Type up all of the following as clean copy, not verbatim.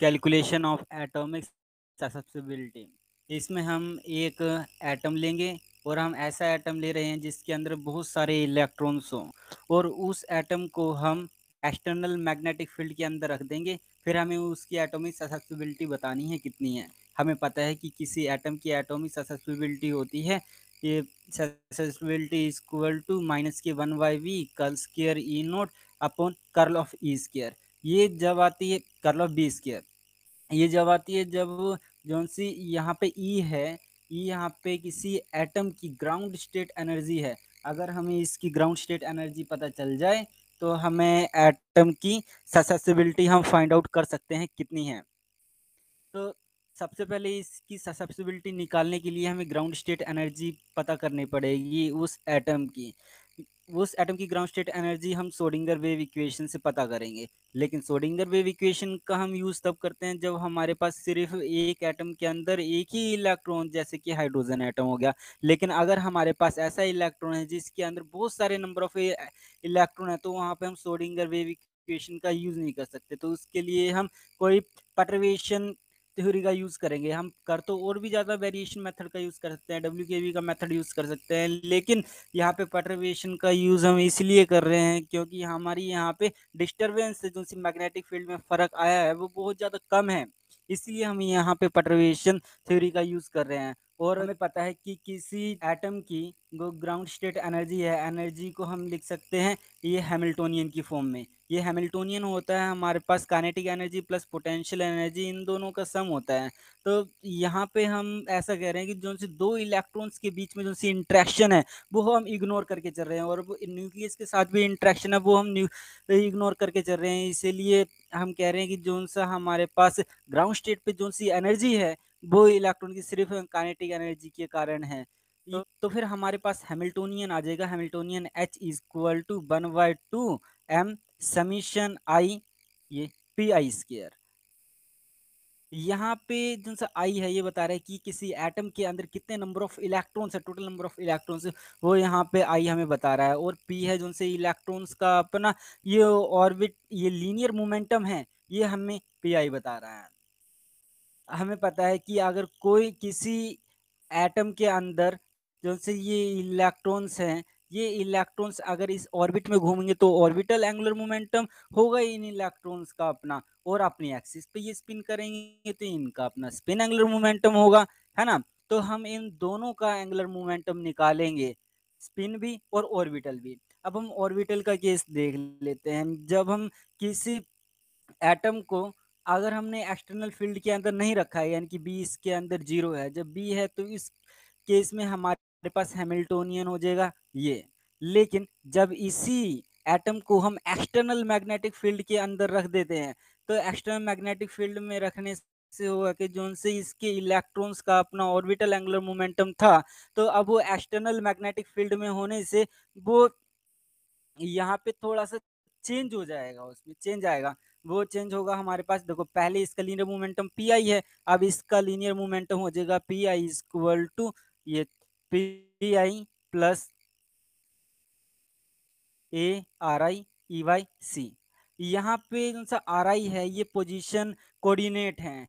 Calculation of atomic susceptibility. इसमें हम एक एटम लेंगे और हम ऐसा एटम ले रहे हैं जिसके अंदर बहुत सारे इलेक्ट्रॉन्स हों और उस एटम को हम एक्सटर्नल मैग्नेटिक फील्ड के अंदर रख देंगे। फिर हमें उसकी एटॉमिक ससेप्टिबिलिटी बतानी है कितनी है। हमें पता है कि किसी एटम की एटॉमिक ससेप्टिबिलिटी होती है, ये susceptibility is equal to -1/v curl square E naught upon curl of E square. ये जब आती है कर्ल ऑफ बी स्क्वायर, ये जब आती है जब जौन सी यहाँ पे ई है, ई यहाँ पे किसी एटम की ग्राउंड स्टेट एनर्जी है। अगर हमें इसकी ग्राउंड स्टेट एनर्जी पता चल जाए तो हमें एटम की ससेप्टिबिलिटी हम फाइंड आउट कर सकते हैं कितनी है। तो सबसे पहले इसकी ससेप्टिबिलिटी निकालने के लिए हमें ग्राउंड स्टेट एनर्जी पता करनी पड़ेगी उस एटम की। उस एटम की ग्राउंड स्टेट एनर्जी हम श्रोडिंगर वेव इक्वेशन से पता करेंगे। लेकिन श्रोडिंगर वेव इक्वेशन का हम यूज़ तब करते हैं जब हमारे पास सिर्फ एक एटम के अंदर एक ही इलेक्ट्रॉन, जैसे कि हाइड्रोजन एटम हो गया। लेकिन अगर हमारे पास ऐसा इलेक्ट्रॉन है जिसके अंदर बहुत सारे नंबर ऑफ इलेक्ट्रॉन है, तो वहाँ पे हम श्रोडिंगर वेव इक्वेशन का यूज़ नहीं कर सकते। तो उसके लिए हम कोई परटर्बेशन थ्योरी का यूज़ करेंगे। हम कर तो और भी ज़्यादा वेरिएशन मेथड का यूज़ कर सकते हैं, डब्ल्यूकेवी का मेथड यूज़ कर सकते हैं, लेकिन यहाँ पे परटर्बेशन का यूज़ हम इसलिए कर रहे हैं क्योंकि हमारी यहाँ पे डिस्टरबेंस जो सी मैग्नेटिक फील्ड में फ़र्क आया है वो बहुत ज़्यादा कम है। इसलिए हम यहाँ पे परटर्बेशन थ्योरी का यूज़ कर रहे हैं। और हमें पता है कि किसी एटम की जो ग्राउंड स्टेट एनर्जी है, एनर्जी को हम लिख सकते हैं ये हैमिल्टोनियन की फॉर्म में। ये हैमिल्टोनियन होता है हमारे पास kinetic energy plus potential energy, इन दोनों का सम होता है। तो यहाँ पे हम ऐसा कह रहे हैं कि जो सी दो इलेक्ट्रॉन्स के बीच में जो सी इंटरेक्शन है वो हम इग्नोर करके चल रहे हैं, और वो न्यूक्लियस के साथ भी इंटरेक्शन है वो हम इग्नोर करके चल रहे हैं। इसीलिए हम कह रहे हैं कि जो सा हमारे पास ग्राउंड स्टेट पे जो सी एनर्जी है वो इलेक्ट्रॉन की सिर्फ काइनेटिक एनर्जी के कारण है। तो फिर हमारे पास हैमिल्टोनियन आ जाएगा। Hamiltonian H is equal to 1/2 m summation I, ये पी आई स्क्वायर। यहाँ पे जो सा आई है ये बता रहा है कि किसी एटम के अंदर कितने नंबर ऑफ इलेक्ट्रॉन्स है, टोटल नंबर ऑफ इलेक्ट्रॉन्स, वो यहाँ पे आई हमें बता रहा है। और पी है जो से इलेक्ट्रॉन्स का अपना ये ऑर्बिट, ये लीनियर मोमेंटम है, ये हमें पी आई बता रहा है। हमें पता है कि अगर कोई किसी एटम के अंदर जो से ये इलेक्ट्रॉन्स हैं, ये इलेक्ट्रॉन्स अगर इस ऑर्बिट में घूमेंगे तो ऑर्बिटल एंगुलर मोमेंटम होगा इन इलेक्ट्रॉन्स का अपना, और अपनी एक्सिस पे ये स्पिन करेंगे तो इनका अपना स्पिन एंगुलर मोमेंटम होगा, है ना। तो हम इन दोनों का एंगुलर मोमेंटम निकालेंगे, स्पिन भी और ऑर्बिटल भी। अब हम ऑर्बिटल का केस देख लेते हैं। जब हम किसी एटम को अगर हमने एक्सटर्नल फील्ड के अंदर नहीं रखा है, यानी कि बी इसके अंदर जीरो है, जब बी है तो इस केस में हमारे पास हैमिल्टोनियन हो जाएगा ये। लेकिन जब इसी एटम को हम एक्सटर्नल मैग्नेटिक फील्ड के अंदर रख देते हैं, तो एक्सटर्नल मैग्नेटिक फील्ड में रखने से होगा कि जो से इसके इलेक्ट्रॉन्स का अपना ऑर्बिटल एंगुलर मोमेंटम था, तो अब वो एक्सटर्नल मैग्नेटिक फील्ड में होने से वो यहाँ पे थोड़ा-सा चेंज हो जाएगा, उसमें चेंज आएगा। वो चेंज होगा हमारे पास, देखो पहले इसका लीनियर मोमेंटम पी है, अब इसका लीनियर मोमेंटम हो जाएगा पी इज़ इक्वल टू ये P plus A R I E Y C. यहाँ पे जो सा आर आई है ये पोजीशन कोऑर्डिनेट हैं,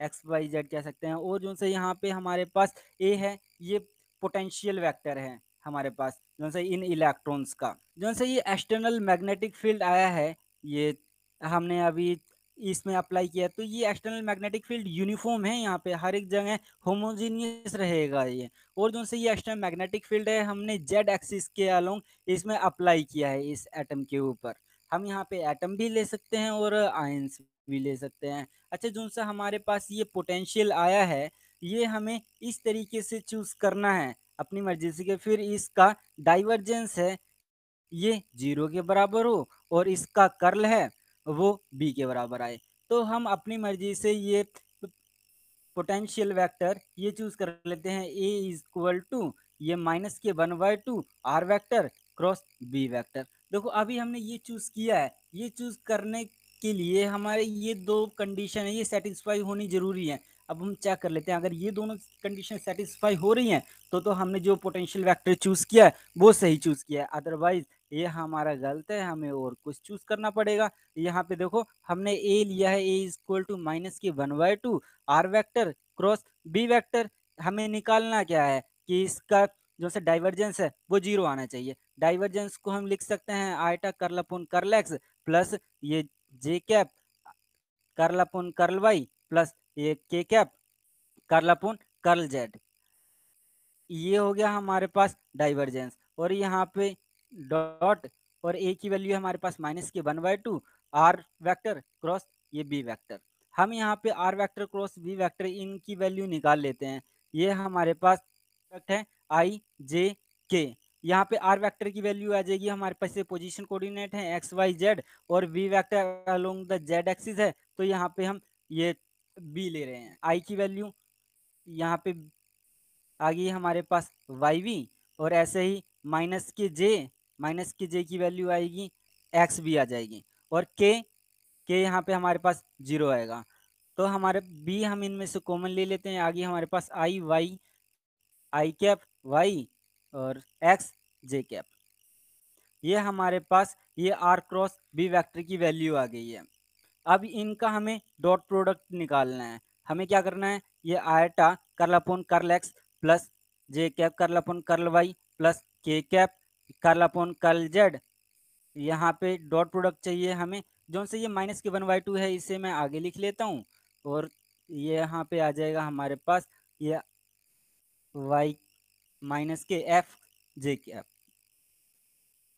एक्स वाई जेड कह सकते हैं, और जो सा यहाँ पे हमारे पास ए है ये पोटेंशियल वेक्टर है हमारे पास जो सा इन इलेक्ट्रॉन्स का। जो सा ये एक्सटर्नल मैग्नेटिक फील्ड आया है, ये हमने अभी इसमें अप्लाई किया, तो ये एक्सटर्नल मैग्नेटिक फील्ड यूनिफॉर्म है, यहाँ पे हर एक जगह होमोजीनियस रहेगा ये। और जो से ये एक्सटर्नल मैग्नेटिक फील्ड है हमने जेड एक्सिस के अलोंग इसमें अप्लाई किया है इस एटम के ऊपर। हम यहाँ पे एटम भी ले सकते हैं और आयंस भी ले सकते हैं। अच्छा, जो सा हमारे पास ये पोटेंशियल आया है, ये हमें इस तरीके से चूज करना है अपनी मर्जी से कि फिर इसका डाइवर्जेंस है ये 0 के बराबर हो और इसका कर्ल है वो b के बराबर आए। तो हम अपनी मर्जी से ये पोटेंशियल वेक्टर ये चूज कर लेते हैं, a इज इक्वल टू ये -1/2 r vector cross b vector. देखो अभी हमने ये चूज किया है, ये चूज करने इसके लिए हमारे ये 2 कंडीशन है, ये सैटिस्फाई होनी ज़रूरी है। अब हम चेक कर लेते हैं, अगर ये दोनों कंडीशन सैटिस्फाई हो रही हैं, तो हमने जो पोटेंशियल वेक्टर चूज़ किया है, वो सही चूज़ किया है। अदरवाइज़ ये हमारा गलत है, हमें और कुछ चूज़ करना पड़ेगा। यहाँ पे देखो हमने ए लिया है, A is equal to minus के 1/2 R vector cross B vector. हमें निकालना क्या है कि इसका जो सा डाइवर्जेंस है, वो 0 आना चाहिए। डाइवर्जेंस को हम लिख सकते हैं iota curl upon curl X plus ये J cap curl upon curl Y plus ये K cap curl upon curl Z. ये हो गया हमारे पास डाइवर्जेंस और यहाँ पे डॉट और ए की वैल्यू हमारे पास माइनस के 1/2 आर वेक्टर क्रॉस ये बी वेक्टर। हम यहाँ पे R vector cross B vector इनकी वैल्यू निकाल लेते हैं। ये हमारे पास है आई जे के। यहाँ पे आर वेक्टर की वैल्यू आ जाएगी हमारे पास, ये पोजीशन कोऑर्डिनेट है एक्स वाई जेड और B vector along the Z axis है, तो यहाँ पे हम ये बी ले रहे हैं। आई की वैल्यू यहाँ पे आ गई हमारे पास वाई वी और ऐसे ही माइनस के जे की वैल्यू आएगी एक्स भी आ जाएगी और के यहाँ पे हमारे पास 0 आएगा। तो हमारे बी हम इनमें से कॉमन ले लेते हैं, आगे हमारे पास आई कैप वाई और एक्स जे कैप। ये हमारे पास ये आर क्रॉस बी वेक्टर की वैल्यू आ गई है। अब इनका हमें डॉट प्रोडक्ट निकालना है। हमें क्या करना है, ये iota curl upon curl X plus J cap curl upon curl Y plus K cap curl upon curl Z. यहाँ पे डॉट प्रोडक्ट चाहिए हमें, जो से ये माइनस के 1/2 है, इसे मैं आगे लिख लेता हूँ और ये यहाँ पे आ जाएगा हमारे पास ये वाई माइनस के एफ जे कैप।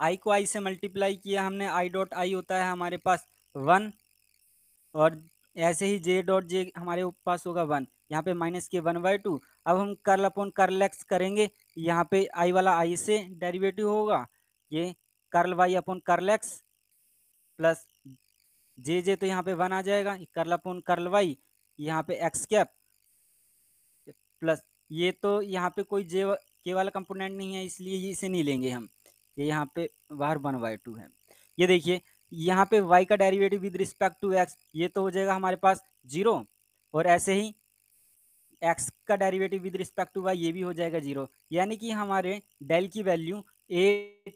आई को आई से मल्टीप्लाई किया हमने, आई डॉट आई होता है हमारे पास 1 और ऐसे ही जे डॉट जे हमारे पास होगा 1। यहाँ पे माइनस के 1/2। अब हम कर्ल अपॉन कर्ल एक्स करेंगे, यहाँ पे आई वाला आई से डेरिवेटिव होगा, ये curl Y upon curl X plus J तो यहाँ पे 1 आ जाएगा, कर्ल अपॉन कर्ल वाई यहाँ पे एक्स कैप प्लस ये तो यहाँ पे कोई के वाला कंपोनेंट नहीं है, इसलिए ये इसे नहीं लेंगे हम। ये यहाँ पे बाहर 1/2 है। ये देखिए यहाँ पे y का derivative with respect to x, ये तो हो जाएगा हमारे पास 0 और ऐसे ही x का derivative with respect to y ये भी हो जाएगा 0। यानी कि हमारे डेल की वैल्यू ए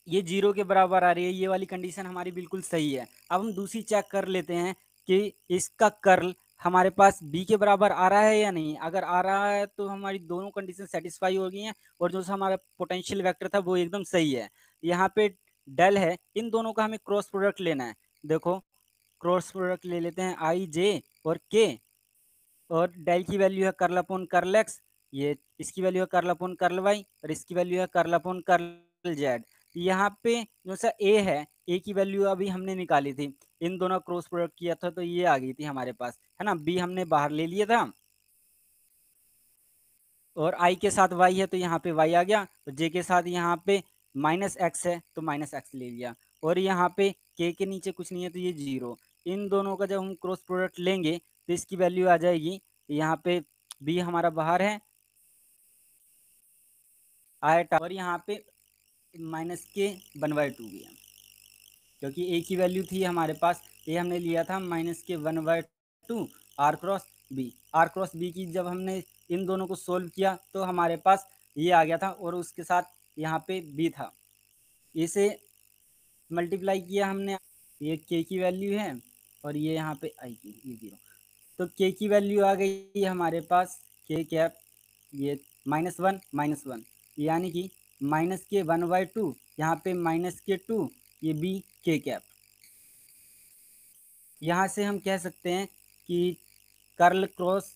ये 0 के बराबर आ रही है। ये वाली कंडीशन हमारी बिल्कुल सही है। अब हम दूसरी चेक कर लेते हैं कि इसका कर्ल हमारे पास b के बराबर आ रहा है या नहीं। अगर आ रहा है तो हमारी दोनों कंडीशन सेटिस्फाई हो गई हैं और जो हमारा पोटेंशियल वेक्टर था वो एकदम सही है। यहाँ पे डेल है, इन दोनों का हमें क्रॉस प्रोडक्ट लेना है। देखो क्रॉस प्रोडक्ट ले लेते हैं आई जे और के और डेल की वैल्यू है कर्ल अपॉन कर्ल एक्स, ये इसकी वैल्यू है कर्ल अपॉन कर्ल वाई और इसकी वैल्यू है कर्ल अपॉन कर्ल जेड। यहाँ पे जो सा ए है, ए की वैल्यू अभी हमने निकाली थी, इन दोनों क्रॉस प्रोडक्ट किया था तो ये आ गई थी हमारे पास, है ना। बी हमने बाहर ले लिया था और आई के साथ वाई है तो यहाँ पे वाई आ गया और जे के साथ यहाँ पे माइनस एक्स है तो माइनस एक्स ले लिया और यहाँ पे के नीचे कुछ नहीं है तो ये 0। इन दोनों का जब हम क्रॉस प्रोडक्ट लेंगे तो इसकी वैल्यू आ जाएगी, यहाँ पे बी हमारा बाहर है आयटा और यहाँ पे माइनस के 1/2 भी है, क्योंकि ए की वैल्यू थी हमारे पास, ए हमने लिया था माइनस के 1/2 R cross B. R cross B की जब हमने इन दोनों को सोल्व किया तो हमारे पास ये आ गया था और उसके साथ यहाँ पे बी था, इसे मल्टीप्लाई किया हमने। ये के की वैल्यू है और ये यहाँ पे आई की ये 0, तो के की वैल्यू आ गई हमारे पास के कैप ये -1 यानी कि माइनस के 1/2 यहाँ पे माइनस के 2 ये बी के कैप। यहाँ से हम कह सकते हैं कि कर्ल क्रॉस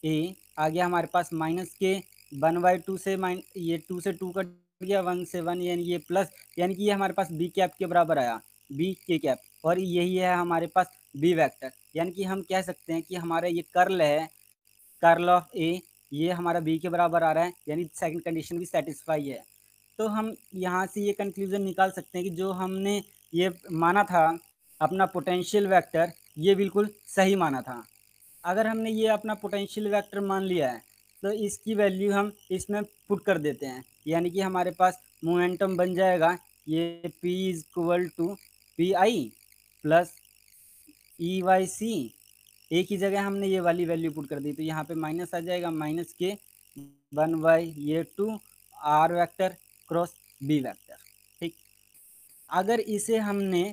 ए आ गया हमारे पास माइनस के 1/2 से ये 2 से 2 कट गया, 1 से 1 यानी ये प्लस, यानी कि ये हमारे पास बी कैप के बराबर आया, बी के कैप और यही है हमारे पास बी वेक्टर। यानी कि हम कह सकते हैं कि हमारा ये कर्ल है, कर्ल ऑफ ए ये हमारा बी के बराबर आ रहा है, यानी सेकंड कंडीशन भी सेटिस्फाई है। तो हम यहाँ से ये कंक्लूजन निकाल सकते हैं कि जो हमने ये माना था अपना पोटेंशियल वेक्टर, ये बिल्कुल सही माना था। अगर हमने ये अपना पोटेंशियल वेक्टर मान लिया है तो इसकी वैल्यू हम इसमें पुट कर देते हैं, यानी कि हमारे पास मोमेंटम बन जाएगा ये P is equal to P I plus E Y C, A की जगह हमने ये वाली वैल्यू पुट कर दी, तो यहाँ पे माइनस आ जाएगा, माइनस के 1 बाई ये 2 R vector cross B vector. ठीक, अगर इसे हमने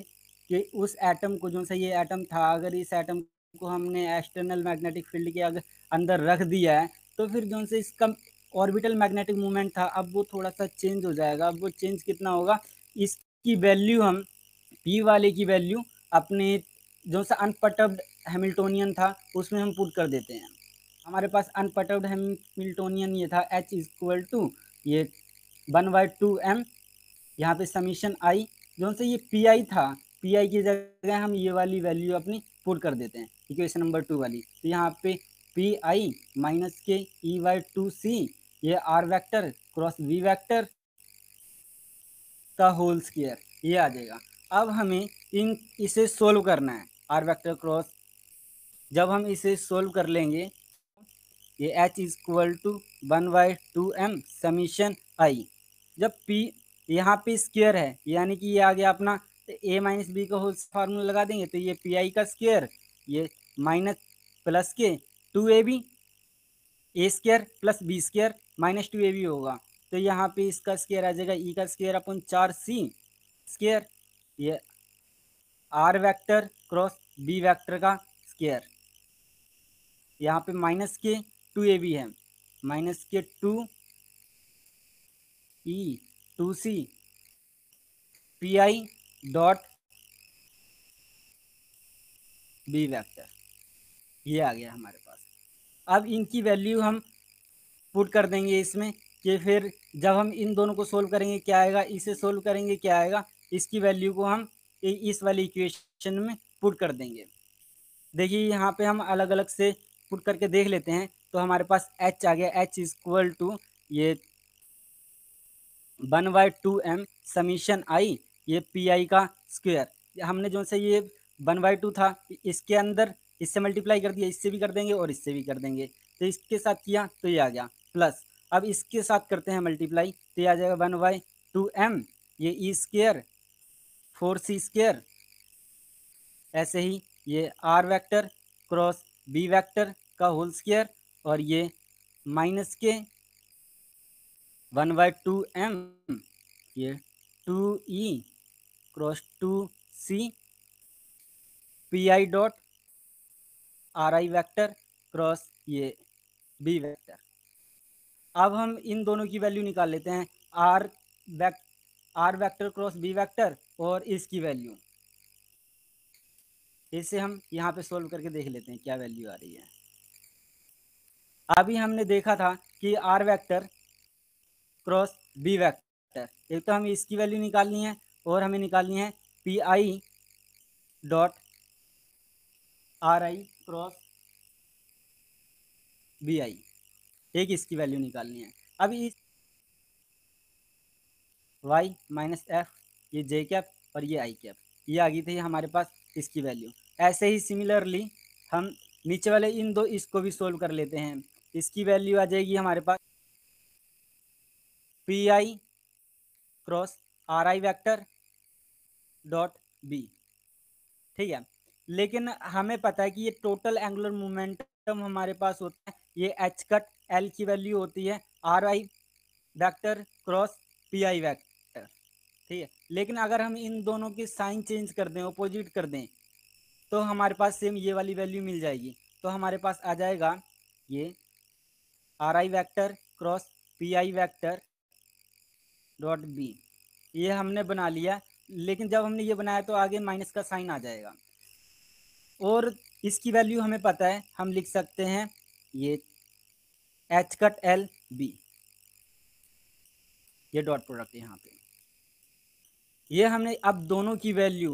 कि उस एटम को, जो सा ये एटम था, अगर इस एटम को हमने एक्सटर्नल मैग्नेटिक फील्ड के अगर अंदर रख दिया है, तो फिर जो से इसका ऑर्बिटल मैग्नेटिक मूवमेंट था, अब वो थोड़ा सा चेंज हो जाएगा। अब वो चेंज कितना होगा, इसकी वैल्यू हम पी वाले की वैल्यू अपने जो सा अनपर्टर्ब्ड हैमिल्टोनियन था उसमें हम पुट कर देते हैं। हमारे पास अनपर्टर्ब्ड हैमिल्टोनियन ये था एच इक्वल टू ये 1/2m, यहाँ पे समीशन आई, जो से ये पी आई था, पी आई की जगह हम ये वाली वैल्यू अपनी पुट कर देते हैं, इक्वेशन नंबर 2 वाली। तो यहाँ पे पी आई माइनस के ई वाई 2 सी, ये R vector cross V vector का होल स्क्वायर, ये आ जाएगा। अब हमें इसे सोल्व करना है, आर वेक्टर क्रॉस, जब हम इसे सोल्व कर लेंगे, ये H is equal to 1/2m summation I, जब पी यहाँ पे स्क्वायर है, यानी कि ये आ गया अपना, तो ए माइनस बी का होल फार्मूला लगा देंगे, तो ये पी आई का स्क्वायर, ये माइनस प्लस के 2ab, A square plus B square minus 2ab होगा, तो यहाँ पे इसका स्क्वायर आ जाएगा ई का स्क्वायर अपन 4c स्क्वायर, ये R vector cross B vector का स्क्वायर, यहाँ पे माइनस के 2ab है, माइनस के 2e 2c P I dot B vector, ये आ गया हमारे पास। अब इनकी वैल्यू हम पुट कर देंगे इसमें, कि फिर जब हम इन दोनों को सोल्व करेंगे क्या आएगा, इसे सोल्व करेंगे क्या आएगा, इसकी वैल्यू को हम इस वाली इक्वेशन में पुट कर देंगे। देखिए यहाँ पे हम अलग अलग से पुट करके देख लेते हैं, तो हमारे पास h आ गया, h इज इक्वल टू ये 1/2m समीशन आई, ये पी आई का स्क्वायर, हमने जो से ये 1/2 था, इसके अंदर इससे मल्टीप्लाई कर दिया, इससे भी कर देंगे और इससे भी कर देंगे, तो इसके साथ किया तो ये आ गया प्लस, अब इसके साथ करते हैं मल्टीप्लाई, तो ये आ जाएगा 1/2m, ये ई स्क्वायर 4c स्क्वायर, ऐसे ही ये R vector cross B vector का होल स्क्वायर, और ये माइनस के 1/2m, ये 2e cross 2c P I dot R I vector cross ये बी वैक्टर। अब हम इन दोनों की वैल्यू निकाल लेते हैं, R vec R vector cross B vector और इसकी वैल्यू, इसे हम यहाँ पे सोल्व करके देख लेते हैं क्या वैल्यू आ रही है। अभी हमने देखा था कि R vector cross B vector, एक तो हमें इसकी वैल्यू निकालनी है और हमें निकालनी है P I dot R I cross B I, एक इसकी वैल्यू निकालनी है। अब इस वाई माइनस एफ, ये जे कैप और ये आई कैप, ये आ गई थी हमारे पास इसकी वैल्यू। ऐसे ही सिमिलरली हम नीचे वाले इन दो इसको भी सोल्व कर लेते हैं, इसकी वैल्यू आ जाएगी हमारे पास P I cross R I vector dot B. ठीक है, लेकिन हमें पता है कि ये टोटल एंगुलर मोमेंटम हमारे पास होता है, ये एच कट एल की वैल्यू होती है are I vector cross P I vector. ठीक है, लेकिन अगर हम इन दोनों की साइन चेंज कर दें, अपोजिट कर दें, तो हमारे पास सेम ये वाली वैल्यू मिल जाएगी, तो हमारे पास आ जाएगा ये R I vector cross P I vector dot B, ये हमने बना लिया, लेकिन जब हमने ये बनाया तो आगे माइनस का साइन आ जाएगा, और इसकी वैल्यू हमें पता है, हम लिख सकते हैं ये एच कट एल बी, ये डॉट प्रोडक्ट यहाँ पे, ये हमने अब दोनों की वैल्यू,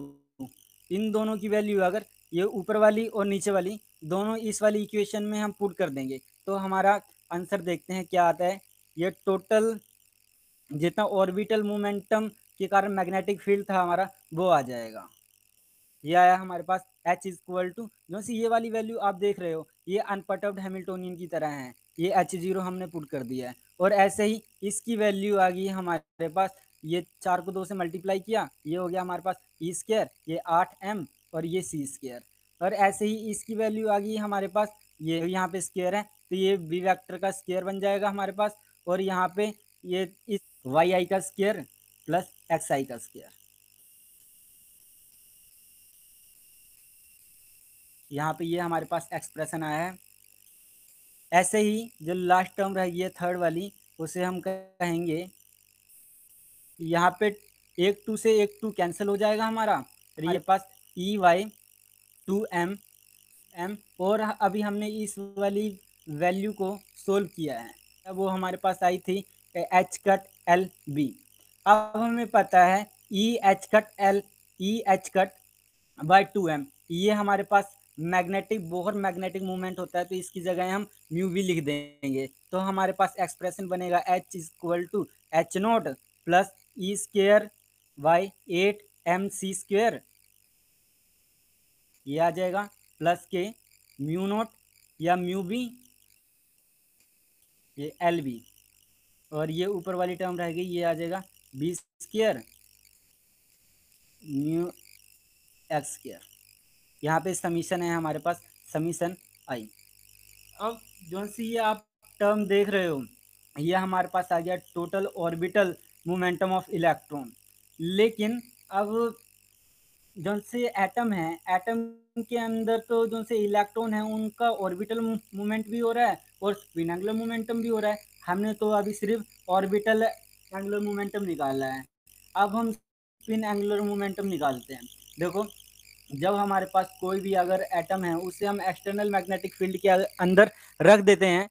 इन दोनों की वैल्यू अगर ये ऊपर वाली और नीचे वाली दोनों इस वाली इक्वेशन में हम पुट कर देंगे, तो हमारा आंसर देखते हैं क्या आता है। ये टोटल जितना ऑर्बिटल मोमेंटम के कारण मैग्नेटिक फील्ड था हमारा, वो आ जाएगा, ये आया हमारे पास एच इज इक्वल टू, जो सी ये वाली वैल्यू आप देख रहे हो ये अनपर्टर्ब्ड हैमिल्टोनियन की तरह है, ये एच जीरो हमने पुट कर दिया है, और ऐसे ही इसकी वैल्यू आ गई हमारे पास, ये 4 को 2 से मल्टीप्लाई किया, ये हो गया हमारे पास ई स्क्वायर, ये 8m और ये सी स्क्वायर, और ऐसे ही इसकी वैल्यू आ गई हमारे पास, ये यहाँ पे स्क्वायर है तो ये बी वेक्टर का स्क्वायर बन जाएगा हमारे पास, और यहाँ पे ये इस वाई आई का स्क्वायर प्लस एक्स आई का स्क्वायर, यहाँ पे ये हमारे पास एक्सप्रेशन आया है। ऐसे ही जो लास्ट टर्म रहेगी है थर्ड वाली, उसे हम कहेंगे, यहाँ पे एक टू से एक टू कैंसिल हो जाएगा हमारा, और ये पास E Y two M M, और अभी हमने इस वाली वैल्यू को सोल्व किया है, अब वो हमारे पास आई थी एच कट एल बी। अब हमें पता है E H cut by two M, ये हमारे पास मैग्नेटिक बोहर मैग्नेटिक मूवमेंट होता है, तो इसकी जगह हम म्यू भी लिख देंगे, तो हमारे पास एक्सप्रेशन बनेगा H is equal to H naught plus E square by 8 mc square, ये आ जाएगा प्लस के म्यू नोट या म्यू बी, ये एल बी, और ये ऊपर वाली टर्म रहेगी, ये आ जाएगा B square mu X square. यहाँ पे समीशन है हमारे पास, समीशन आई। अब जो सी ये आप टर्म देख रहे हो, ये हमारे पास आ गया total orbital momentum of electron. लेकिन अब जो से एटम है, एटम के अंदर तो जो से इलेक्ट्रॉन है उनका ऑर्बिटल मूवमेंट भी हो रहा है और स्पिन एंगुलर मोमेंटम भी हो रहा है। हमने तो अभी सिर्फ ऑर्बिटल एंगुलर मोमेंटम निकाला है, अब हम स्पिन एंगुलर मोमेंटम निकालते हैं। देखो, जब हमारे पास कोई भी अगर एटम है उसे हम एक्सटर्नल मैग्नेटिक फील्ड के अंदर रख देते हैं,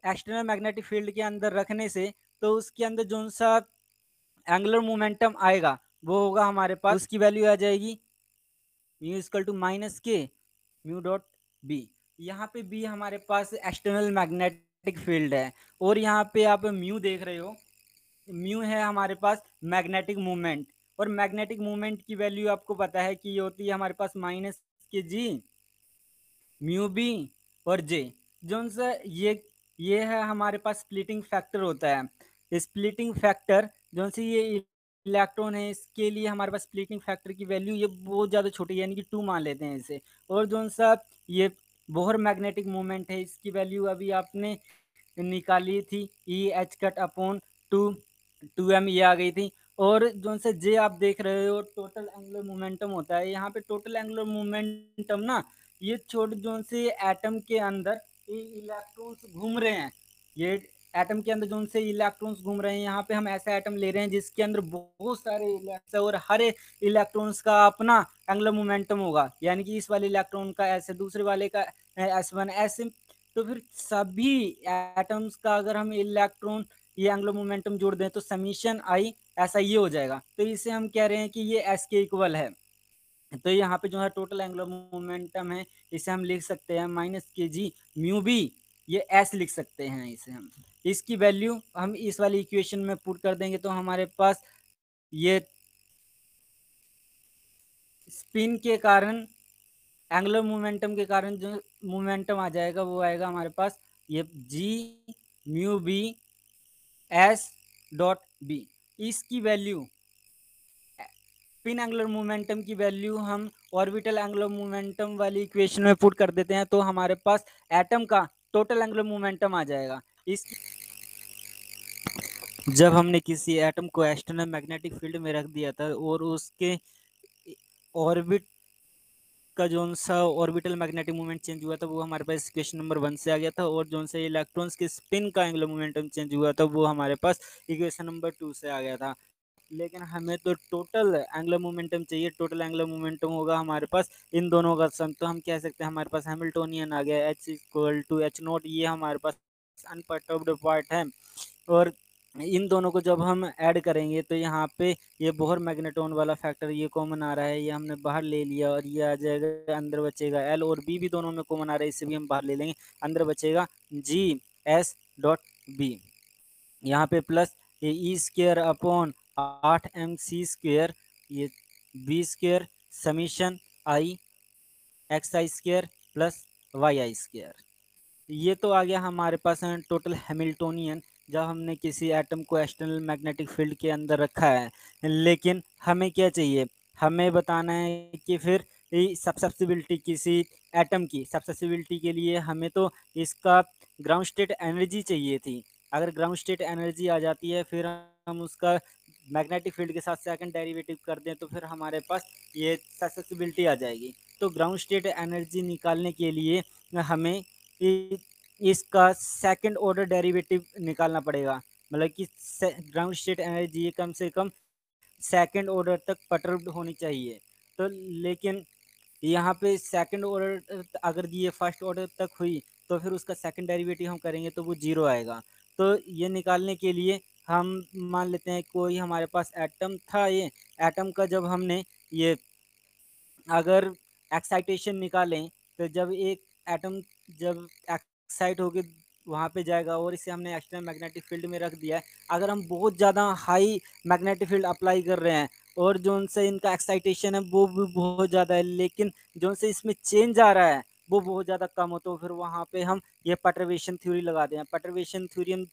एक्सटर्नल मैग्नेटिक फील्ड के अंदर रखने से तो उसके अंदर जो सा एंगुलर मोमेंटम आएगा वो होगा हमारे पास, उसकी वैल्यू आ जाएगी म्यू इक्वल टू माइनस के म्यू डॉट बी। यहाँ पे बी हमारे पास एक्सटर्नल मैग्नेटिक फील्ड है, और यहाँ पे आप म्यू देख रहे हो, म्यू है हमारे पास मैग्नेटिक मूवमेंट, और मैग्नेटिक मूवमेंट की वैल्यू आपको पता है कि ये होती है हमारे पास माइनस के जी म्यू बी और जे। जो सा ये है हमारे पास स्प्लिटिंग फैक्टर होता है, स्प्लिटिंग फैक्टर जो सी ये इलेक्ट्रॉन है इसके लिए हमारे पास स्प्लिटिंग फैक्टर की वैल्यू ये बहुत ज़्यादा छोटी है, यानी कि 2 मान लेते हैं इसे। और जो सा ये बोहर मैग्नेटिक मूवमेंट है इसकी वैल्यू अभी आपने निकाली थी, E H cut upon two two M ये आ गई थी। और जो से जे आप देख रहे हो टोटल एंगुलर मोमेंटम होता है, यहाँ पे टोटल एंगुलर मोमेंटम ना, ये छोटे जो से एटम के अंदर ये इलेक्ट्रॉन्स घूम रहे हैं, ये एटम के अंदर जो से इलेक्ट्रॉन्स घूम रहे हैं, यहाँ पे हम ऐसा एटम ले रहे हैं जिसके अंदर बहुत सारे इलेक्ट्रॉन, और हर इलेक्ट्रॉन्स का अपना एंगुलर मोमेंटम होगा, यानी कि इस वाले इलेक्ट्रॉन का ऐसे, दूसरे वाले का एस वन ऐसे, तो फिर सभी एटम्स का अगर हम इलेक्ट्रॉन ये एंगुलर मोमेंटम जोड़ दें तो समीशन आई ऐसा ये हो जाएगा, तो इसे हम कह रहे हैं कि ये एस के इक्वल है। तो यहाँ पे जो है टोटल एंगुलर मोमेंटम है, इसे हम लिख सकते हैं माइनस के जी म्यू बी, ये एस लिख सकते हैं इसे हम। इसकी वैल्यू हम इस वाली इक्वेशन में पुट कर देंगे तो हमारे पास ये स्पिन के कारण, एंगुलर मोमेंटम के कारण जो मोमेंटम आ जाएगा वो आएगा हमारे पास ये G mu B S dot B. इसकी वैल्यू स्पिन एंगुलर मोमेंटम की वैल्यू हम ऑर्बिटल एंगुलर मोमेंटम वाली इक्वेशन में पुट कर देते हैं तो हमारे पास एटम का टोटल एंगुलर मोमेंटम आ जाएगा। इस जब हमने किसी एटम को एक्सटर्नल मैग्नेटिक फील्ड में रख दिया था और उसके ऑर्बिट का जो सा ऑर्बिटल मैग्नेटिक मोमेंट चेंज हुआ था वो हमारे पास इक्वेशन नंबर 1 से आ गया था, और जो सा इलेक्ट्रॉन्स के स्पिन का एंगुलर मोमेंटम चेंज हुआ था वो हमारे पास इक्वेशन नंबर 2 से आ गया था। लेकिन हमें तो टोटल एंगुलर मोमेंटम चाहिए, टोटल एंगुलर मोमेंटम होगा हमारे पास इन दोनों का सम, तो हम कह सकते हैं हमारे पास हैमिल्टोनियन आ गया H equal to H naught, ये हमारे पास अनपर्टर्ब्ड पार्ट है। और इन दोनों को जब हम ऐड करेंगे तो यहाँ पे ये बोहर मैग्नेटोन वाला फैक्टर ये कॉमन आ रहा है, ये हमने बाहर ले लिया और ये आ जाएगा, अंदर बचेगा एल, और बी भी दोनों में कॉमन आ रहा है, इसे भी हम बाहर ले लेंगे, अंदर बचेगा जी एस डॉट बी। यहाँ पे प्लस ये E square upon 8 mc square, ये B square summation I X I square plus Y I square. ये तो आ गया हमारे पास टोटल हैमिल्टोनियन, जब हमने किसी एटम को एक्सटर्नल मैग्नेटिक फील्ड के अंदर रखा है। लेकिन हमें क्या चाहिए, हमें बताना है कि फिर सब्सिबिलिटी किसी एटम की सब्सिबिलिटी के लिए हमें तो इसका ग्राउंड स्टेट एनर्जी चाहिए थी। अगर ग्राउंड स्टेट एनर्जी आ जाती है फिर हम उसका मैग्नेटिक फील्ड के साथ सेकंड डेरिवेटिव कर दें तो फिर हमारे पास ये सब्सिबिलिटी आ जाएगी। तो ग्राउंड स्टेट एनर्जी निकालने के लिए हमें इसका सेकंड ऑर्डर डेरिवेटिव निकालना पड़ेगा। मतलब कि ग्राउंड स्टेट एनर्जी कम से कम सेकंड ऑर्डर तक परटर्ब्ड होनी चाहिए। तो लेकिन यहाँ पे सेकंड ऑर्डर अगर ये फर्स्ट ऑर्डर तक हुई तो फिर उसका सेकंड डेरिवेटिव हम करेंगे तो वो जीरो आएगा। तो ये निकालने के लिए हम मान लेते हैं कोई हमारे पास एटम था। ये एटम का जब हमने ये अगर एक्साइटेशन निकालें तो जब एक एटम जब एक्साइट होके वहाँ पे जाएगा और इसे हमने एक्सटर्नल मैग्नेटिक फील्ड में रख दिया है। अगर हम बहुत ज़्यादा हाई मैग्नेटिक फील्ड अप्लाई कर रहे हैं और जो उनसे इनका एक्साइटेशन है वो भी बहुत ज़्यादा है, लेकिन जो उनसे इसमें चेंज आ रहा है वो बहुत ज़्यादा कम हो, तो फिर वहाँ पे हम ये परटर्वेशन थ्योरी लगाते हैं। परटर्वेशन थ्योरी हम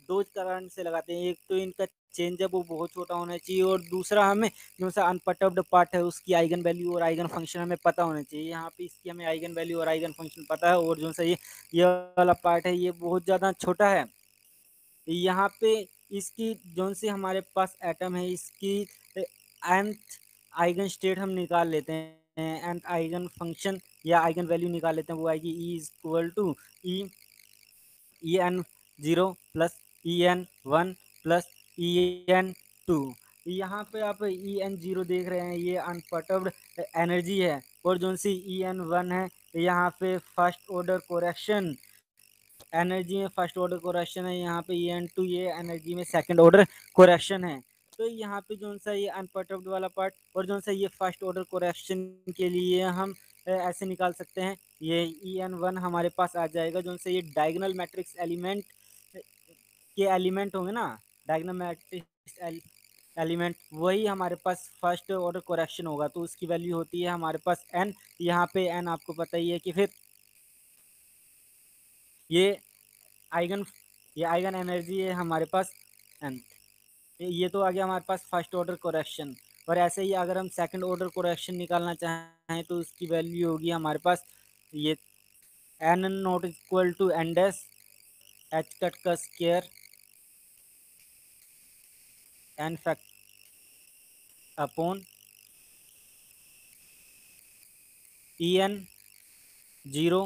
दो कारण से लगाते हैं, एक तो इनका चेंज है वो बहुत छोटा होना चाहिए और दूसरा हमें जो सा अनपर्टर्ब्ड पार्ट है उसकी आइगन वैल्यू और आइगन फंक्शन हमें पता होना चाहिए। यहाँ पे इसकी हमें आइगन वैल्यू और आइगन फंक्शन पता है और जो सा ये वाला पार्ट है ये बहुत ज़्यादा छोटा है। यहाँ पे इसकी जोन से हमारे पास एटम है इसकी nth आइगन स्टेट हम निकाल लेते हैं। nth आइगन फंक्शन या आइगन वैल्यू निकाल लेते हैं, वो आएगी E is equal to E en 0 plus en 1 plus en 2। यहाँ पे आप en 0 देख रहे हैं ये अनपर्टर्ब्ड एनर्जी है और जो सी en 1 है यहाँ पे फर्स्ट ऑर्डर कोरेक्शन एनर्जी में फर्स्ट ऑर्डर कोरेक्शन है। यहाँ पे en 2 ये एनर्जी में सेकंड ऑर्डर कोरेक्शन है। तो यहाँ पे जो सा ये अनपर्टर्ब्ड वाला पार्ट और जो सा ये फर्स्ट ऑर्डर कोरेक्शन के लिए हम ऐसे निकाल सकते हैं। ये en 1 हमारे पास आ जाएगा जो से ये डायगोनल मैट्रिक्स एलिमेंट के एलिमेंट होंगे ना, डायगोनल मैट्रिक्स एलिमेंट वही हमारे पास फर्स्ट ऑर्डर कोरेक्शन होगा तो उसकी वैल्यू होती है हमारे पास n। यहाँ पे n आपको पता ही है कि फिर ये आइगन ये आइगन एनर्जी है हमारे पास n। ये तो आ गया हमारे पास फर्स्ट ऑर्डर कोरेक्शन। और ऐसे ही अगर हम सेकंड ऑर्डर कोरेक्शन निकालना चाहें तो उसकी वैल्यू होगी हमारे पास ये n not equal to n dash h cut का square n fact upon en 0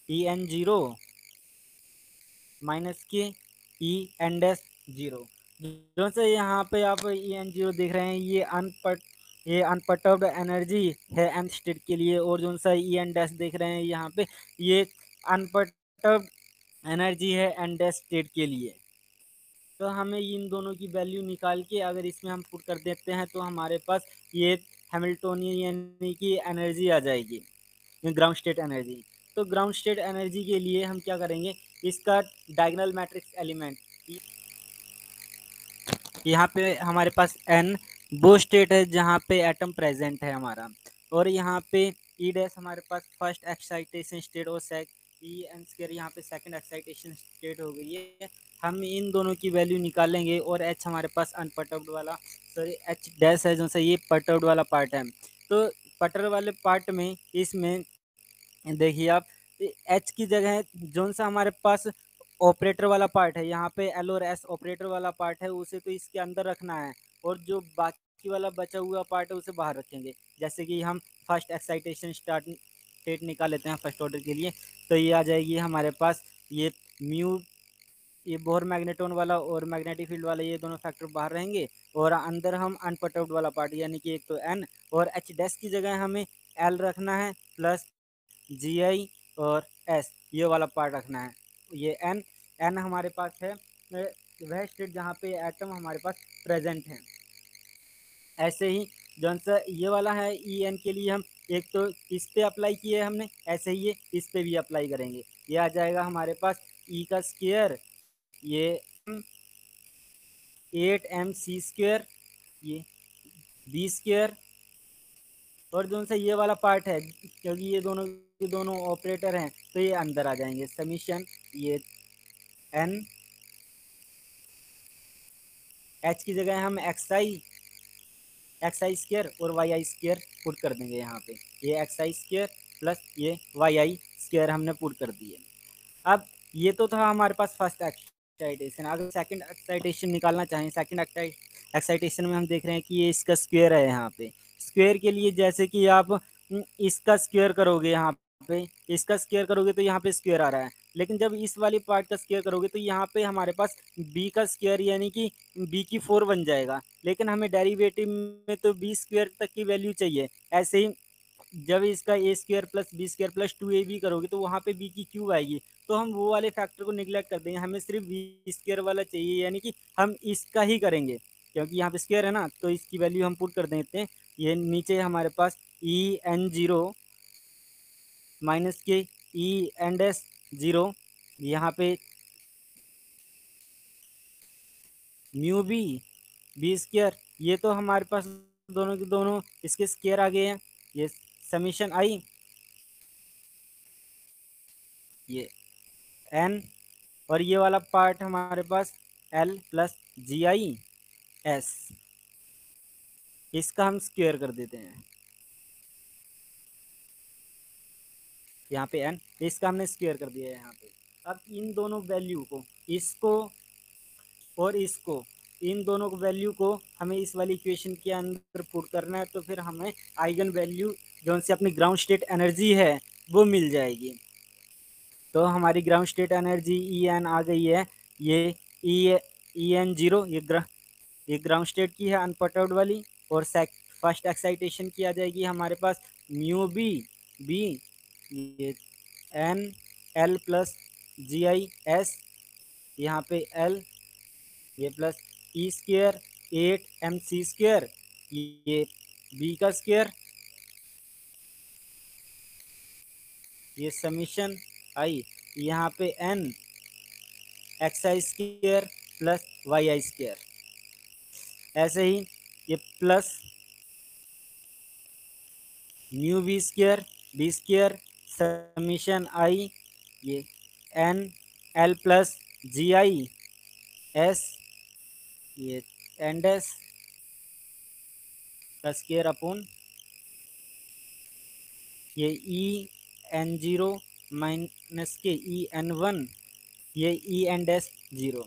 en 0 minus के en-0। जो से यहाँ पे आप en-0 देख रहे हैं ये अनपर्टर्ब्ड एनर्जी है nth स्टेट के लिए और जो सा en- देख रहे हैं यहाँ पे ये अनपर्टर्ब्ड एनर्जी है n- स्टेट के लिए। तो हमें इन दोनों की वैल्यू निकाल के अगर इसमें हम पुट कर देते हैं तो हमारे पास ये हैमिल्टोनियन यानी कि एनर्जी आ जाएगी, ग्राउंड स्टेट एनर्जी। तो ग्राउंड स्टेट एनर्जी के लिए हम क्या करेंगे, इसका डायगोनल मैट्रिक्स एलिमेंट यहाँ पे हमारे पास n वो स्टेट है जहाँ पे एटम प्रेजेंट है हमारा, और यहाँ पे ई डैश हमारे पास फर्स्ट एक्साइटेशन स्टेट और ई एन स्क्वायर यहाँ पे सेकंड एक्साइटेशन स्टेट हो गई है। हम इन दोनों की वैल्यू निकालेंगे और एच हमारे पास अनपर्टर्ब्ड वाला सॉरी एच डैश है जो सा ये पर्टर्ब्ड वाला पार्ट है। तो पर्टर्ब्ड वाले पार्ट में इसमें देखिए आप एच की जगह जोन सा हमारे पास ऑपरेटर वाला पार्ट है, यहाँ पे एल और एस ऑपरेटर वाला पार्ट है उसे तो इसके अंदर रखना है और जो बाकी वाला बचा हुआ पार्ट है उसे बाहर रखेंगे। जैसे कि हम फर्स्ट एक्साइटेशन स्टेट निकाल लेते हैं फर्स्ट ऑर्डर के लिए, तो ये आ जाएगी हमारे पास ये म्यू ये बोर मैग्नेटोन वाला और मैग्नेटिक फील्ड वाला ये दोनों फैक्टर बाहर रहेंगे और अंदर हम अनपर्टर्ब्ड वाला पार्ट यानी कि एक तो एन और एच डैश की जगह हमें एल रखना है प्लस जी आई और एस ये वाला पार्ट रखना है। ये एन एन हमारे पास है वह स्टेट जहाँ पे एटम हमारे पास प्रेजेंट है। ऐसे ही जौन सा ये वाला है ई एन के लिए हम एक तो इस पे अप्लाई किए हमने, ऐसे ही ये इस पे भी अप्लाई करेंगे। ये आ जाएगा हमारे पास ई का स्क्वायर ये 8 mc² ये बी स्क्वायर और जो सा ये वाला पार्ट है क्योंकि ये दोनों ऑपरेटर हैं तो ये अंदर आ जाएंगे समीशन ये एन एच की जगह हम एक्स आई स्क्र और वाई आई स्क्र पुट कर देंगे यहाँ पे। ये एक्स आई स्क्र प्लस ये वाई आई स्क्र हमने पुट कर दिए। अब ये तो था हमारे पास फर्स्ट एक्साइटेशन। अगर सेकंड एक्साइटेशन निकालना चाहें, सेकंड एक्साइटेशन में हम देख रहे हैं कि ये इसका स्क्वायर है यहाँ पे। स्क्वायर के लिए जैसे कि आप इसका स्क्वायर करोगे, यहाँ पे इसका स्क्वायर करोगे तो यहाँ पे स्क्वायर आ रहा है, लेकिन जब इस वाली पार्ट का स्क्वायर करोगे तो यहाँ पे हमारे पास बी का स्क्वायर यानी कि बी की 4 बन जाएगा। लेकिन हमें डेरिवेटिव में तो बी स्क्वायर तक की वैल्यू चाहिए। ऐसे ही जब इसका a square plus B square plus 2ab करोगे तो वहाँ पे बी की क्यूब आएगी। तो हम वो वाले फैक्टर को निगलेक्ट कर देंगे, हमें सिर्फ बी स्क्वायर वाला चाहिए, यानी कि हम इसका ही करेंगे क्योंकि यहाँ पे स्क्वायर है ना, तो इसकी वैल्यू हम पुट कर देते हैं। ये नीचे हमारे पास en0 माइनस के en-0, यहाँ पे म्यू बी स्क्वायर, ये तो हमारे पास दोनों के दोनों इसके स्क्वायर आ गए हैं। ये समीशन आई, ये एन, और ये वाला पार्ट हमारे पास L plus G I S, इसका हम स्क्वायर कर देते हैं यहाँ पे एन, इसका हमने स्क्वायर कर दिया है यहाँ पे। अब इन दोनों वैल्यू को, इसको और इसको, इन दोनों को वैल्यू को हमें इस वाली इक्वेशन के अंदर पुट करना है, तो फिर हमें आइगन वैल्यू जो से अपनी ग्राउंड स्टेट एनर्जी है वो मिल जाएगी। तो हमारी ground state energy E N आ गई है। ये ई एन जीरो, ये ग्राउंड स्टेट की है अनपर्टर्ब्ड वाली, और फर्स्ट एक्साइटेशन की आ जाएगी हमारे पास म्यू बी, ये N L plus G I S, यहाँ पे एल, ये प्लस ई स्क्र 8mc², ये बी का स्क्वायर, ये समीशन आई, यहाँ पे N X I square plus Y I square, ऐसे ही ये plus mu B square summation I, ये N L plus G I S, ये एन डैश का स्क्वायर अपॉन ये en0 माइनस के en1, ये en-0।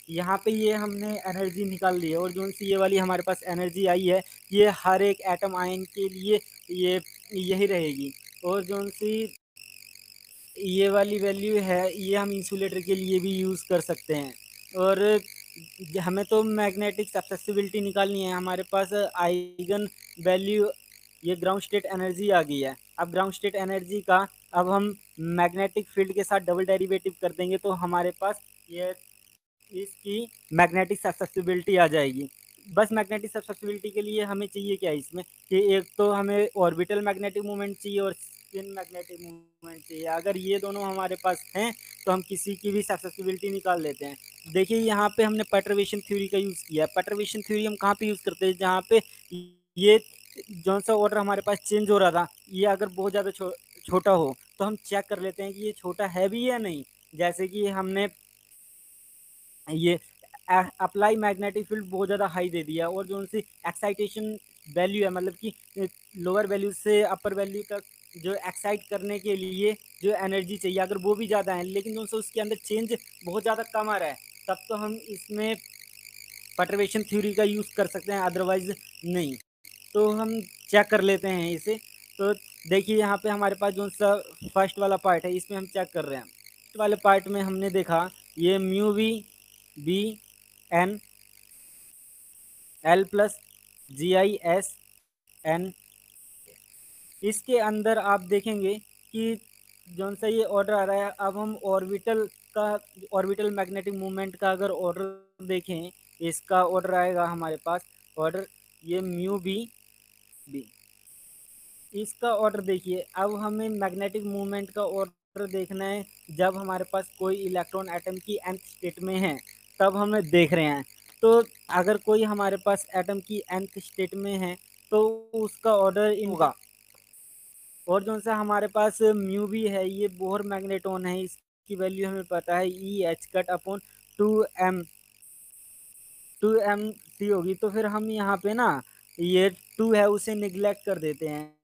यहाँ पे ये हमने एनर्जी निकाल ली है, और जो सी ये वाली हमारे पास एनर्जी आई है ये हर एक एटम आयन के लिए ये यही रहेगी। और जो सी ये वाली वैल्यू है ये हम इंसुलेटर के लिए भी यूज़ कर सकते हैं। और हमें तो मैग्नेटिक सक्सेसिबिलिटी निकालनी है, हमारे पास आइगन वैल्यू ये ग्राउंड स्टेट एनर्जी आ गई है। अब ग्राउंड स्टेट एनर्जी का अब हम मैग्नेटिक फील्ड के साथ डबल डेरिवेटिव कर देंगे तो हमारे पास ये इसकी मैग्नेटिक सक्सेसिबिलिटी आ जाएगी। बस मैग्नेटिक सक्सेसिबिलिटी के लिए हमें चाहिए क्या इसमें कि एक तो हमें ऑर्बिटल मैग्नेटिक मोमेंट चाहिए और स्पिन मैग्नेटिक मोमेंट चाहिए। अगर ये दोनों हमारे पास हैं तो हम किसी की भी सक्सेसिबिलिटी निकाल लेते हैं। देखिए यहाँ पे हमने परटर्वेशन थ्योरी का यूज़ किया है। परटर्वेशन थ्योरी हम कहाँ पे यूज़ करते हैं, जहाँ पे ये जौन सा ऑर्डर हमारे पास चेंज हो रहा था ये अगर बहुत ज़्यादा छोटा हो तो हम चेक कर लेते हैं कि ये छोटा है भी या नहीं। जैसे कि हमने ये अप्लाई मैग्नेटिक फील्ड बहुत ज़्यादा हाई दे दिया, और जो उनसे एक्साइटेशन वैल्यू है मतलब कि लोअर वैल्यू से अपर वैल्यू तक जो एक्साइट करने के लिए जो एनर्जी चाहिए अगर वो भी ज़्यादा है, लेकिन जो उसके अंदर चेंज बहुत ज़्यादा कम आ रहा है, तब तो हम इसमें परटर्वेशन थ्योरी का यूज़ कर सकते हैं, अदरवाइज नहीं। तो हम चेक कर लेते हैं इसे। तो देखिए यहाँ पे हमारे पास जो सा फर्स्ट वाला पार्ट है इसमें हम चेक कर रहे हैं। फर्स्ट वाले पार्ट में हमने देखा ये mu B N L plus G I S N, इसके अंदर आप देखेंगे कि जौन सा ये ऑर्डर आ रहा है। अब हम ऑर्बिटल मैग्नेटिक मूवमेंट का अगर ऑर्डर देखें, इसका ऑर्डर आएगा हमारे पास ऑर्डर ये म्यू बी, इसका ऑर्डर देखिए। अब हमें मैग्नेटिक मूवमेंट का ऑर्डर देखना है जब हमारे पास कोई इलेक्ट्रॉन एटम की nth स्टेट में है, तब हमें देख रहे हैं। तो अगर कोई हमारे पास एटम की nth स्टेट में है तो उसका ऑर्डर इन होगा। और जो सा हमारे पास म्यू भी है ये बोहर मैग्नेटोन है, इसकी वैल्यू हमें पता है E H cut upon 2m सी होगी। तो फिर हम यहाँ पे ना ये 2 है उसे निग्लेक्ट कर देते हैं,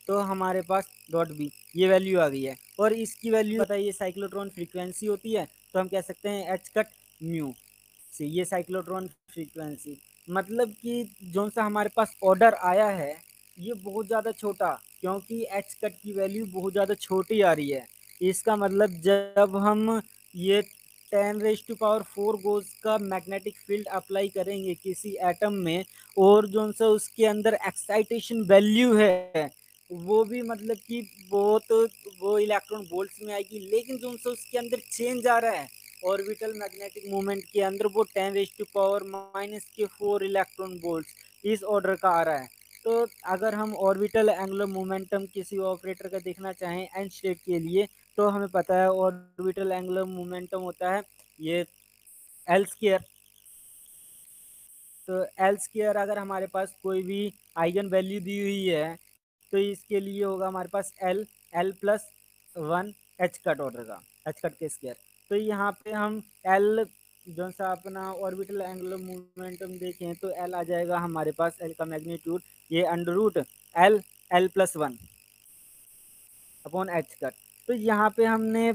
तो हमारे पास डॉट बी ये वैल्यू आ गई है। और इसकी वैल्यू पता है ये साइक्लोट्रॉन फ्रीक्वेंसी होती है, तो हम कह सकते हैं एच कट म्यू से, ये साइक्लोट्रॉन फ्रीक्वेंसी। मतलब कि जो सा हमारे पास ऑर्डर आया है ये बहुत ज़्यादा छोटा, क्योंकि एच कट की वैल्यू बहुत ज़्यादा छोटी आ रही है। इसका मतलब जब हम ये 10⁻⁴ गोज का मैग्नेटिक फील्ड अप्लाई करेंगे किसी एटम में, और जो सा उसके अंदर एक्साइटेशन वैल्यू है वो भी मतलब कि बहुत, वो इलेक्ट्रॉन वोल्ट्स में आएगी, लेकिन जो सा उसके अंदर चेंज आ रहा है ऑर्बिटल मैग्नेटिक मोमेंट के अंदर, वो 10⁻⁻⁴ इलेक्ट्रॉन वोल्ट्स इस ऑर्डर का आ रहा है। तो अगर हम ऑर्बिटल एंगुलर मोमेंटम किसी ऑपरेटर का देखना चाहें एंड स्टेट के लिए, तो हमें पता है ऑर्बिटल एंगुलर मोमेंटम होता है ये एल स्क्वायर। तो एल स्क्वायर अगर हमारे पास कोई भी आइगन वैल्यू दी हुई है, तो इसके लिए होगा हमारे पास L, L plus one H cut order का, एच कट के स्क्वायर। तो यहाँ पे हम एल जो सा अपना ऑर्बिटल एंगुलर मोमेंटम देखें तो एल आ जाएगा हमारे पास, एल का मैग्नीट्यूड ये under root L, L plus one upon H cut. तो यहाँ पे हमने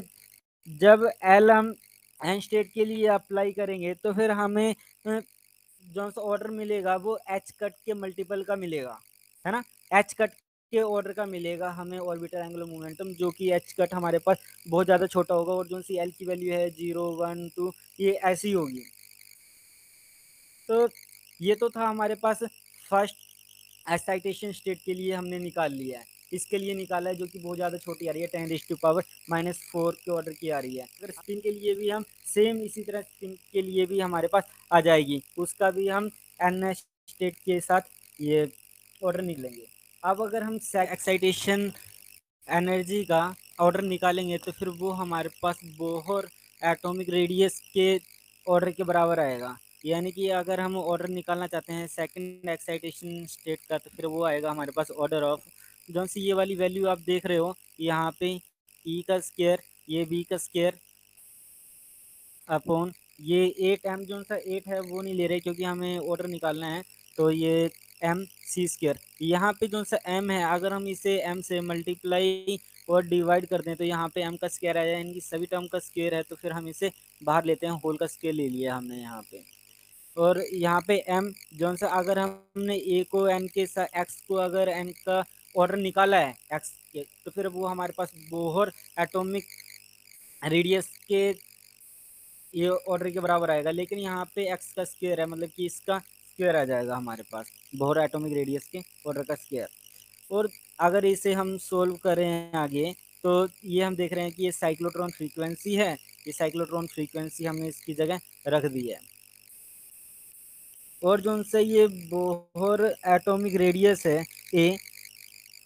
जब एल हम एन स्टेट के लिए अप्लाई करेंगे तो फिर हमें जो सा ऑर्डर मिलेगा वो एच कट के मल्टीपल का मिलेगा, है ना। एच कट के ऑर्डर का मिलेगा हमें ऑर्बिटल एंगुलर मोमेंटम, जो कि एच कट हमारे पास बहुत ज़्यादा छोटा होगा, और जो सी एल की वैल्यू है 0 1 2 ये ऐसी होगी। तो ये तो था हमारे पास फर्स्ट एक्साइटेशन स्टेट के लिए हमने निकाल लिया है, इसके लिए निकाला है जो कि बहुत ज़्यादा छोटी आ रही है, 10⁻⁻⁴ के ऑर्डर की आ रही है। अगर स्पिन के लिए भी हम सेम इसी तरह स्पिन के लिए भी हमारे पास आ जाएगी, उसका भी हम एन स्टेट के साथ ये ऑर्डर निकलेंगे। अब अगर हम एक्साइटेशन एनर्जी का ऑर्डर निकालेंगे तो फिर वो हमारे पास बोहर एटॉमिक रेडियस के ऑर्डर के बराबर आएगा। यानी कि अगर हम ऑर्डर निकालना चाहते हैं सेकंड एक्साइटेशन स्टेट का, तो फिर वो आएगा हमारे पास ऑर्डर ऑफ जौन सी ये वाली वैल्यू आप देख रहे हो यहाँ पे ई का स्क्वायर, ये बी का स्क्वायर अपॉन ये 8m जो सा 8 है वो नहीं ले रहे क्योंकि हमें ऑर्डर निकालना है, तो ये एम सी स्क्वायर। यहाँ पे जो सा m है अगर हम इसे m से मल्टीप्लाई और डिवाइड कर दें तो यहाँ पे m का स्क्वायर आ जाए, इनकी सभी टर्म का स्क्वायर है, तो फिर हम इसे बाहर लेते हैं, होल का स्क्वायर ले लिया हमने यहाँ पे। और यहाँ पे m जो सा अगर हमने a को n के साथ x को अगर n का ऑर्डर निकाला है x के, तो फिर वो हमारे पास बोहर एटॉमिक रेडियस के ये ऑर्डर के बराबर आएगा। लेकिन यहाँ पे एक्स का स्क्वायर है, मतलब कि इसका स्क्वायर आ जाएगा हमारे पास, बोहर एटॉमिक रेडियस के ऑर्डर का स्क्वायर। और अगर इसे हम सोल्व करें आगे, तो ये हम देख रहे हैं कि ये साइक्लोट्रॉन फ्रीक्वेंसी है, ये साइक्लोट्रॉन फ्रीक्वेंसी हमने इसकी जगह रख दी है। और जो उनसे ये बोहर एटॉमिक रेडियस है ए,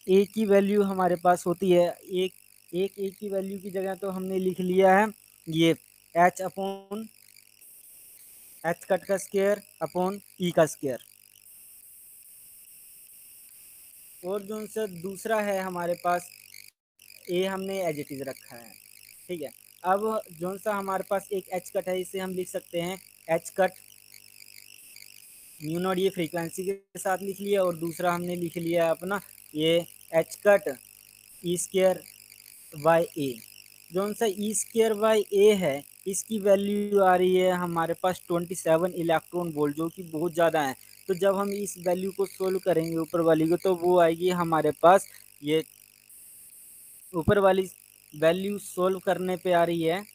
ए की वैल्यू हमारे पास होती है एक, एक ए की वैल्यू की जगह तो हमने लिख लिया है ये एच अपॉन एच कट का स्क्वायर अपॉन ई का स्क्वायर। और जो सा दूसरा है हमारे पास ए हमने एज इट इज रखा है, ठीक है। अब जो सा हमारे पास एक एच कट है, इसे हम लिख सकते हैं एच कट म्यू नॉट, ये फ्रीक्वेंसी के साथ लिख लिया, और दूसरा हमने लिख लिया अपना ये H cut E square by A. जो सा ई स्क्वायर बाई ए है इसकी वैल्यू आ रही है हमारे पास 27 इलेक्ट्रॉन वोल्ट, जो कि बहुत ज़्यादा है। तो जब हम इस वैल्यू को सोल्व करेंगे ऊपर वाली को, तो वो आएगी हमारे पास ये ऊपर वाली वैल्यू सोल्व करने पे आ रही है,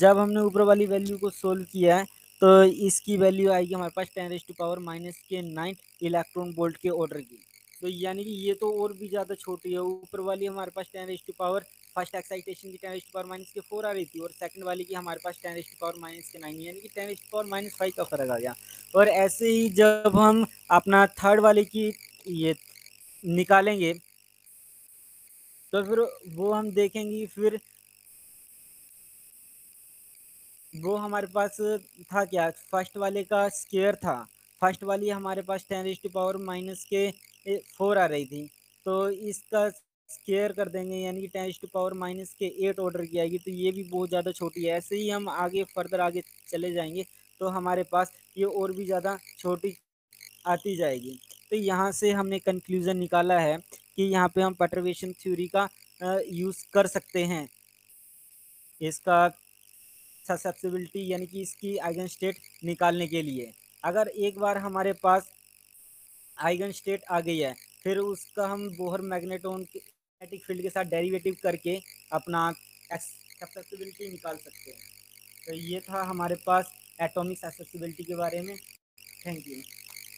जब हमने ऊपर वाली वैल्यू को सोल्व किया है तो इसकी वैल्यू आएगी हमारे पास 10⁻⁻⁹ इलेक्ट्रॉन वोल्ट के ऑर्डर की। तो यानी कि ये तो और भी ज़्यादा छोटी है, ऊपर वाली हमारे पास 10 फर्स्ट एक्साइटेशन की 10⁻⁻⁴ आ रही थी, और सेकंड वाली की हमारे पास 10⁻⁻⁹ यानी कि 10⁻⁻5 का फर्क आ गया। और ऐसे ही जब हम अपना थर्ड वाले की ये निकालेंगे, तो फिर वो हम देखेंगे, फिर वो हमारे पास था क्या, फर्स्ट वाले का स्क्वायर था, फर्स्ट वाली हमारे पास 10⁻⁻⁴ आ रही थी, तो इसका स्क्वायर कर देंगे यानी कि 10⁻⁻8 ऑर्डर की आएगी, तो ये भी बहुत ज़्यादा छोटी है। ऐसे ही हम आगे फर्दर आगे चले जाएंगे तो हमारे पास ये और भी ज़्यादा छोटी आती जाएगी। तो यहाँ से हमने कंक्लूज़न निकाला है कि यहाँ पे हम परटर्बेशन थ्योरी का यूज़ कर सकते हैं। इसका ससेप्सिबिलिटी यानी कि इसकी आइगन स्टेट निकालने के लिए। अगर एक बार हमारे पास आइगन स्टेट आ गई है, फिर उसका हम बोहर मैग्नेटॉन के मैग्नेटिक फील्ड के साथ डेरिवेटिव करके अपना ससेप्सिबिलिटी निकाल सकते हैं। तो ये था हमारे पास एटॉमिक ससेप्सिबिलिटी के बारे में। Thank you.